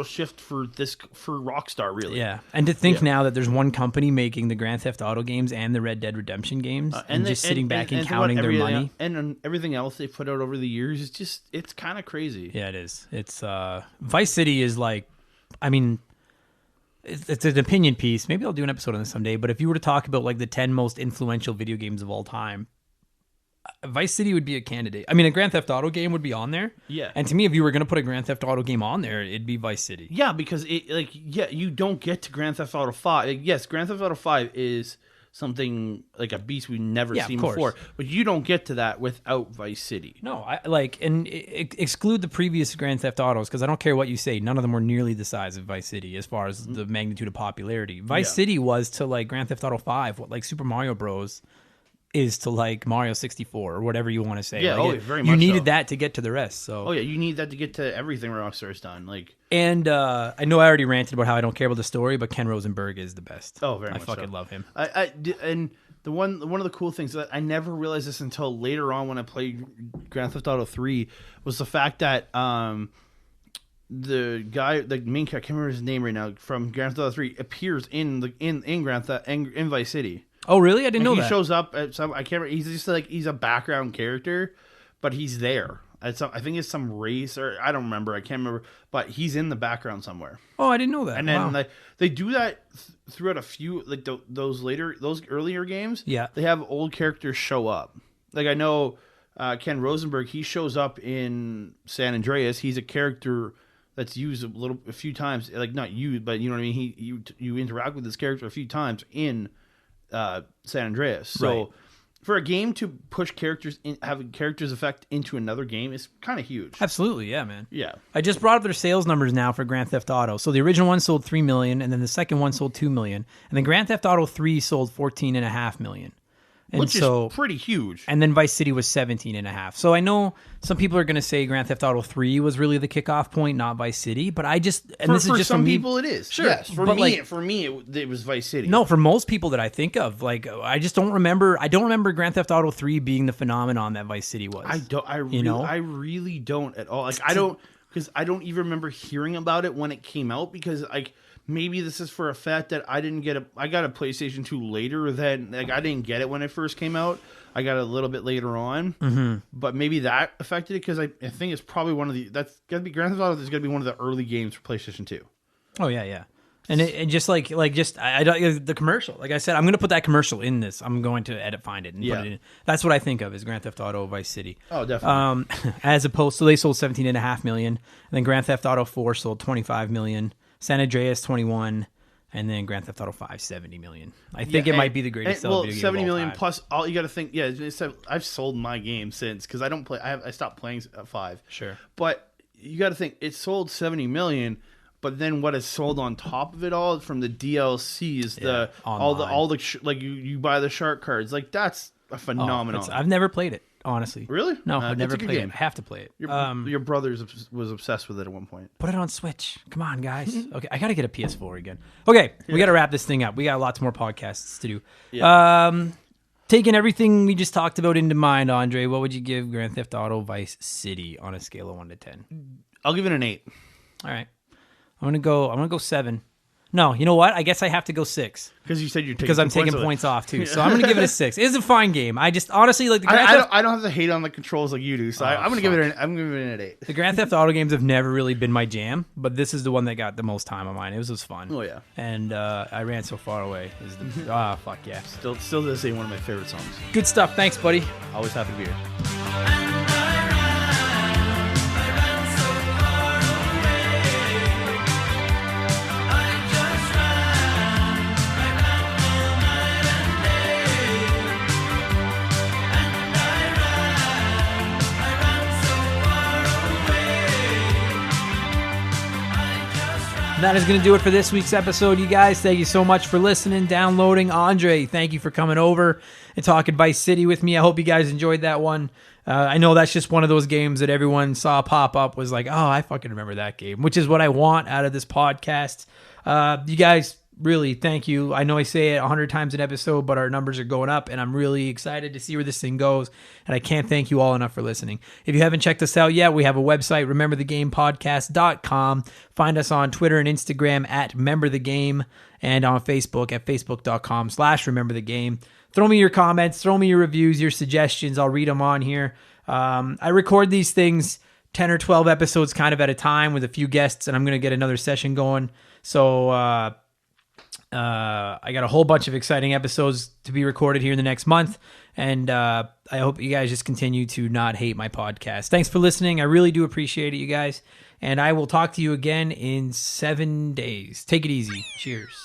Speaker 2: shift for Rockstar, really.
Speaker 1: Yeah, and to think now that there's one company making the Grand Theft Auto games and the Red Dead Redemption games, and just sitting back and counting their money,
Speaker 2: and everything else they've put out over the years, it's kind of crazy.
Speaker 1: Yeah, it is. It's Vice City is like, I mean. It's an opinion piece. Maybe I'll do an episode on this someday. But if you were to talk about like the 10 most influential video games of all time, Vice City would be a candidate. I mean, a Grand Theft Auto game would be on there.
Speaker 2: Yeah.
Speaker 1: And to me, if you were going to put a Grand Theft Auto game on there, it'd be Vice City.
Speaker 2: Yeah, because you don't get to Grand Theft Auto 5. Yes, Grand Theft Auto 5 is something like a beast we've never seen before, but you don't get to that without Vice City.
Speaker 1: No, exclude the previous Grand Theft Autos, because I don't care what you say, none of them were nearly the size of Vice City as far as the magnitude of popularity. Vice City was to like Grand Theft Auto 5 what like Super Mario Bros is to like Mario 64 or whatever you want to say.
Speaker 2: Yeah,
Speaker 1: like
Speaker 2: very much.
Speaker 1: You needed that to get to the rest. So
Speaker 2: you need that to get to everything Rockstar's done. Like,
Speaker 1: and I know I already ranted about how I don't care about the story, but Ken Rosenberg is the best.
Speaker 2: Oh, very much.
Speaker 1: I fucking love him.
Speaker 2: And one of the cool things that I never realized this until later on when I played Grand Theft Auto 3 was the fact that the guy, the main character, I can't remember his name right now, from Grand Theft Auto 3 appears in Vice City.
Speaker 1: Oh, really? I didn't know that.
Speaker 2: He shows up at some. I can't remember. He's just like he's a background character, but he's there. I think it's some race or I don't remember. I can't remember, but he's in the background somewhere.
Speaker 1: Oh, I didn't know that.
Speaker 2: And then they do that throughout a few those earlier games.
Speaker 1: Yeah,
Speaker 2: they have old characters show up. Like I know Ken Rosenberg. He shows up in San Andreas. He's a character that's used a few times. Like not you, but you know what I mean. You interact with this character a few times in San Andreas. So for a game to push characters have characters effect into another game is kind of huge.
Speaker 1: Absolutely, yeah, man.
Speaker 2: Yeah.
Speaker 1: I just brought up their sales numbers now for Grand Theft Auto. So the original one sold 3 million, and then the second one sold 2 million, and then Grand Theft Auto 3 sold 14.5 million.
Speaker 2: Which is pretty huge.
Speaker 1: And then Vice City was 17.5. So I know some people are going to say Grand Theft Auto 3 was really the kickoff point, not Vice City. But this is just
Speaker 2: some people it is.
Speaker 1: Sure.
Speaker 2: Yes. For me, it was Vice City.
Speaker 1: No, for most people that I think of, like I just don't remember. I don't remember Grand Theft Auto 3 being the phenomenon that Vice City was.
Speaker 2: I really don't at all. Like I don't, because I don't even remember hearing about it when it came out, because like. Maybe this is for a fact that I got a PlayStation 2 later than, like, I didn't get it when it first came out. I got it a little bit later on. But maybe that affected it, because I think it's probably that's got to be Grand Theft Auto is going to be one of the early games for PlayStation 2.
Speaker 1: Oh, yeah. And it just the commercial, like I said, I'm going to put that commercial in this. I'm going to find it and put it in. That's what I think of as Grand Theft Auto Vice City.
Speaker 2: Oh, definitely.
Speaker 1: As opposed to, they sold 17.5 million, and then Grand Theft Auto 4 sold 25 million. San Andreas 21, and then Grand Theft Auto 5 70 million. I think it might be the greatest selling video game
Speaker 2: 70
Speaker 1: of all
Speaker 2: million
Speaker 1: time.
Speaker 2: plus all you got to think. Yeah, I've sold my game since, because I don't play. I stopped playing 5.
Speaker 1: Sure,
Speaker 2: but you got to think it sold 70 million. But then what is sold on top of it all from the DLCs, like you buy the shark cards, like that's a phenomenon.
Speaker 1: I've never played it. Honestly.
Speaker 2: Really?
Speaker 1: No, I've never played it. I have to play it.
Speaker 2: Your brother was obsessed with it at one point.
Speaker 1: Put it on Switch. Come on, guys. Okay, I got to get a PS4 again. Okay, we got to wrap this thing up. We got lots more podcasts to do. Yeah. Taking everything we just talked about into mind, Andre, what would you give Grand Theft Auto Vice City on a scale of 1 to 10?
Speaker 2: I'll give it an 8.
Speaker 1: All right. I'm gonna go 7. No, you know what? I guess I have to go 6.
Speaker 2: Because you said you're taking
Speaker 1: because I'm taking points off too. So I'm gonna give it a 6. It is a fine game. I just honestly like the Grand Theft.
Speaker 2: I don't have to hate on the controls like you do. So I'm gonna give it an 8.
Speaker 1: The Grand Theft Auto games have never really been my jam, but this is the one that got the most time on mine. It was fun.
Speaker 2: Oh yeah.
Speaker 1: And I ran so far away. Fuck yeah.
Speaker 2: Still to this day one of my favorite songs.
Speaker 1: Good stuff. Thanks, buddy.
Speaker 2: Always happy to be here.
Speaker 1: And that is going to do it for this week's episode, you guys. Thank you so much for listening, downloading. Andre, thank you for coming over and talking Vice City with me. I hope you guys enjoyed that one. I know that's just one of those games that everyone saw pop up, was like, oh, I fucking remember that game, which is what I want out of this podcast. You guys, really, thank you. I know I say it 100 times an episode, but our numbers are going up, and I'm really excited to see where this thing goes, and I can't thank you all enough for listening. If you haven't checked us out yet, we have a website, rememberthegamepodcast.com. Find us on Twitter and Instagram at rememberthegame, and on Facebook at facebook.com/rememberthegame. Throw me your comments, throw me your reviews, your suggestions. I'll read them on here. I record these things 10 or 12 episodes kind of at a time with a few guests, and I'm going to get another session going. So I got a whole bunch of exciting episodes to be recorded here in the next month, and I hope you guys just continue to not hate my podcast. Thanks for listening. I really do appreciate it, you guys, and I will talk to you again in 7 days. Take it easy. Cheers.